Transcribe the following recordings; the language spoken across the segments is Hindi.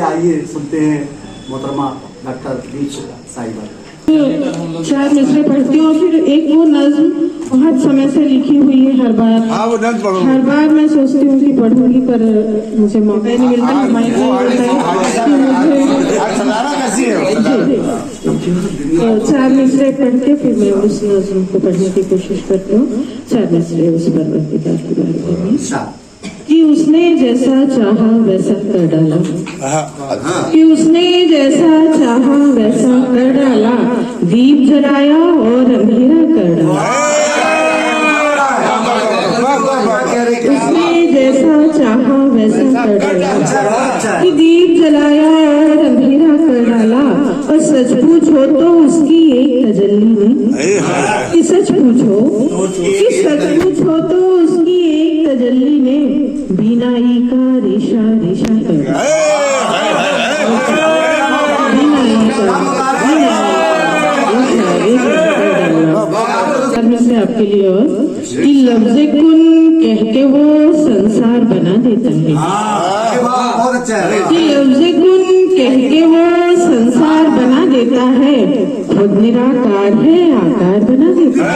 आइए सुनते हैं मोहतरमा डॉक्टर लीच साहिबा। चार मिसरे पढ़ती हूँ, फिर एक वो नज्म बहुत समय से लिखी हुई है। हर बार मैं सोचती हूँ कि पढ़ूंगी, पर मुझे मौका ही नहीं मिलता। चार मिसरे पढ़ के फिर मैं उस नज्म को पढ़ने की कोशिश करती हूँ। चार मिसरे उस परवरदिगार के बारे में कि उसने जैसा चाहा वैसा कर डाला, कि उसने जैसा चाहा वैसा कर डाला, दीप जलाया और अंधेरा कर डाला। उसने जैसा चाहा वैसा कर डाला, कि दीप जलाया और अंधेरा कर डाला। और सच पूछो तो उसकी एक तजल्ली ने, कि सच पूछो तो उसकी एक तजल्ली ने बीनाई का रेशा रेशा कर से आपके लिए। और कि लफ्ज़े कुन कह के वो संसार बना देता है, कि लफ्ज़े कुन कह के वो संसार बना देता है, खुद निराकार है आकार बना देता है।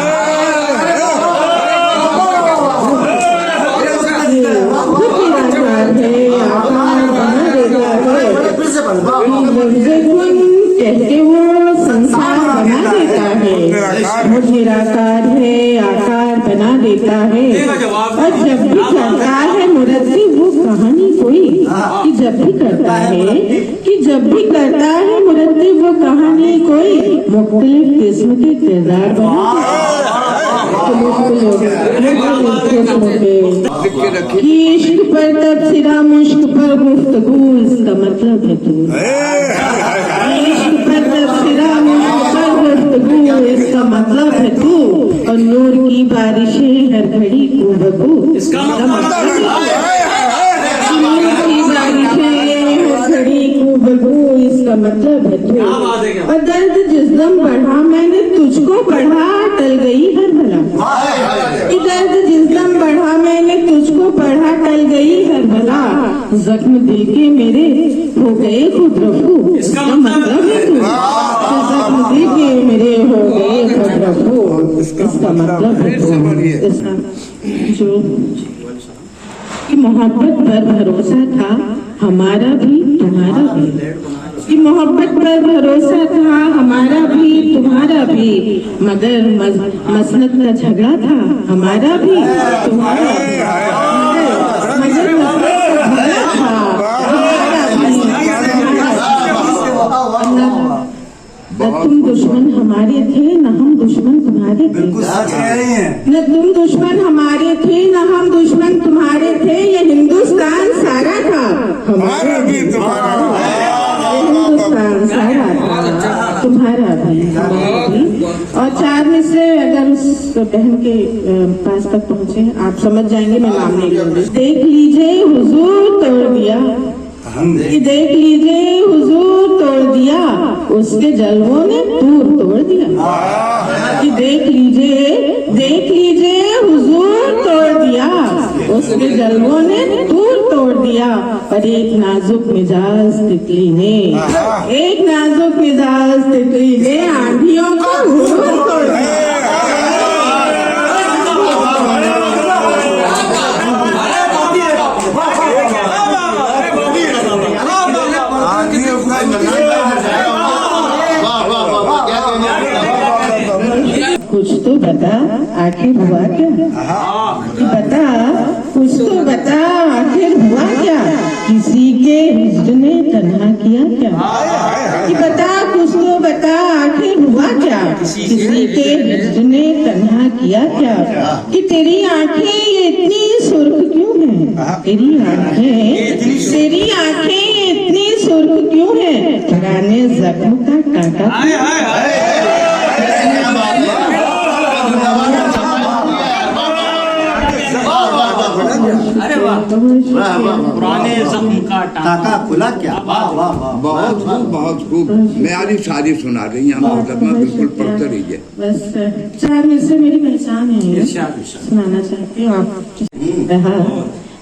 कहते वो संसार बना देता है, वो निराकार है आकार बना देता है। और जब भी करता है मुरद्दी वो कहानी कोई, कि जब भी करता है मुरद्दी वो कहानी कोई, मुख्तलिफ किस्म के किरदार बना कि इश्क पर तबसरा मुश्क पर गुफ्तगू, इसका मतलब है तू। इश्क पर तबसरा मुश्क पर गुफ्तगू, इसका मतलब है तू। और नूर की बारिशें हर घड़ी कूबकू, इसका मतलब नूर की बारिशें हर घड़ी कूबकू, इसका मतलब है तू। और दर्द जिस दम बढ़ा मैंने तुझको पढ़ा, टल गई हर भला। दर्द जिस दम बढ़ा मैंने तुझको पढ़ा, टल गई हर भला। जख्म दिल के मेरे हो गए खुद रफू, इसका मतलब है तू। जख्म दिल के मेरे हो गए खुद रफू, इसका मतलब है तू। जो कि मोहब्बत पर भरोसा था हमारा भी तुम्हारा भी, कि मोहब्बत पर भरोसा था हमारा भी तुम्हारा भी, मगर मसनद का झगड़ा था हमारा भी तुम्हारा भी, मगर मसनद का झगड़ा था हमारा भी। न तुम दुश्मन हमारे थे न हम दुश्मन तुम्हारे थे, न तुम दुश्मन हमारे थे न हम दुश्मन तुम्हारे थे। ये हिंदुस्तान सारा था हमारा भी हिंदुस्तान सारा था तुम्हारा भी। और चार में से अगर उस बहन के पास तक पहुँचे आप समझ जाएंगे, मैं नाम नहीं लूंगी। देख लीजिए हुजूर तोड़ दिया, कि देख लीजिए हुजूर तोड़ दिया, उसके जलवों ने दूर तोड़ दिया। कि देख लीजिए हुजूर तोड़ दिया, उसके जलवों ने दूर तोड़ दिया। और एक नाजुक मिजाज तितली ने आंधियों को हुजूर तोड़ दिया। कुछ तो बता आखिर हुआ क्या, बता कुछ तो बता आखिर हुआ क्या, किसी के हिज्र ने तन्हा किया क्या। कि बता कुछ तो बता आखिर हुआ क्या, किसी के हिज्र ने तन्हा किया क्या। कि तेरी आंखें ये इतनी सुर्ख क्यों हैं, तेरी आंखें इतनी सुर्ख क्यों हैं, पुराने जख्म का कांटा पुराने जख्म का टाका खुला क्या? वाह वाह वाह, बहुत खूब, बहुत खूब। मैं आज शादी सुना रही हूँ मोहतरमा, बिल्कुल पढ़ते रहिए। बस चार में से मेरी पहचान है, इरशाद, इरशाद। सुनाना चाहती हूँ आप।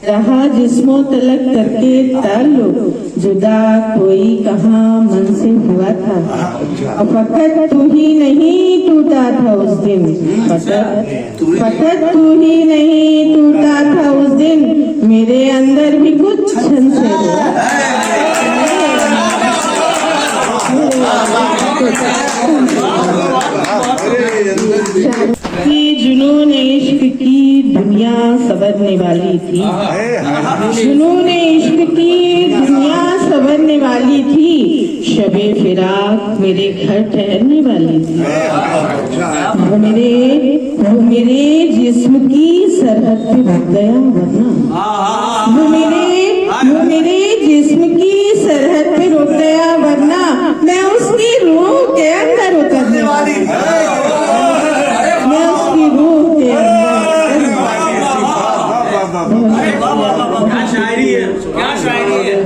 रहा जिस्मों तलक करके ताल्लुक, जुदा कोई कहाँ मन से हुआ था, और फकत तू ही नहीं टूटा था उस दिन, फकत तू ही नहीं टूटा था उस दिन, मेरे अंदर भी कुछ छन से हुआ। कि जुनून इश्क की दुनिया संवरने वाली थी, जुनून इश्क की दुनिया संवरने वाली थी, शबे फिराक मेरे घर ठहरने वाली थी। वो मेरे जिस्म की सरहद पे रुक गया वरना, वो मेरे जिस्म की सरहद पे रुक गया वरना, मैं उसकी रूह के अंदर उतरने वाली, मैं उसकी रूह के क्या शायरी है, क्या शायरी है।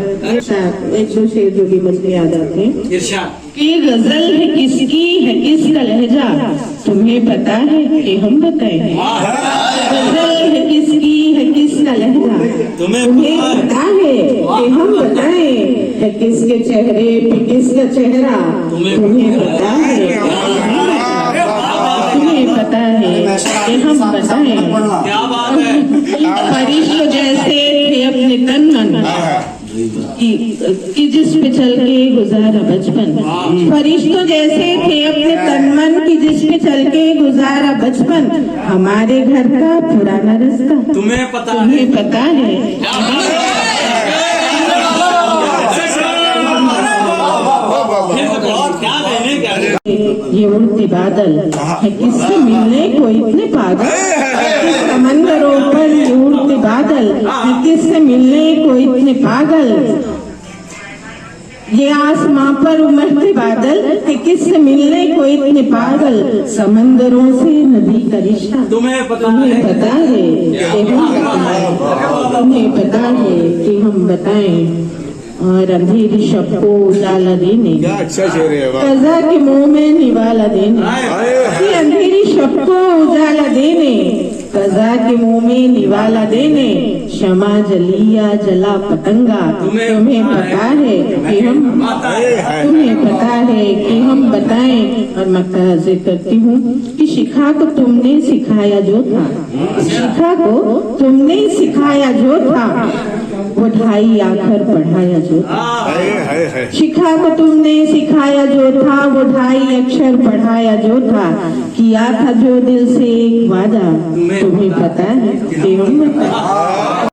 एक दो शेर जो भी मुझे याद आते हैं। इरशाद। कि गजल है किसकी है किसका लहजा, तुम्हें पता है कि हम बताएं। गजल है किसकी है किसका लहजा, तुम्हें पता है कि हम बताएं। है किसके चेहरे पे किसका चेहरा, तुम्हें पता है, तुम्हें पता है कि हम बताएं। क्या बात है। फरिश्तों जैसे थे अपने तन मन कि जिस पे चल के गुजारा बचपन, फरिश्तों जैसे थे अपने तन मन की जिस पे चल के गुजारा बचपन, हमारे घर का पुराना रास्ता तुम्हें पता है, तुम्हें पता है। क्या देने क्या ये उड़ते बादल है किससे मिलने को इतने पागल, समंदरों पर ये उड़ते बादल है किससे मिलने को इतने पागल, ये आसमां पर उमड़ते बादल है किससे मिलने को इतने पागल, समंदरों से नदी का रिश्ता तुम्हें पता तुम्हें है। पता है कि हम बताएं, तुम्हें पता है कि हम बताएं। और अंधेरी शब को उजाला देने, क्या अच्छा शेर है। कज़ा के मुंह में निवाला देने, कि अंधेरी शब को उजाला देने, कज़ा के मुंह में निवाला देने, शमा जलिया जला पतंगा, तुम्हें पता है कि हम, तुम्हें पता है कि हम बताएं। और मैं अर्ज करती हूँ कि शिखा को तुमने सिखाया जो था, शिखा को तुमने सिखाया जो था, वो ढाई आखर पढ़ाया जो था, शिखा को तुमने सिखाया जो था, वो ढाई अक्षर पढ़ाया जो था, किया था जो दिल से एक वादा, तुम्हें पता है कि हम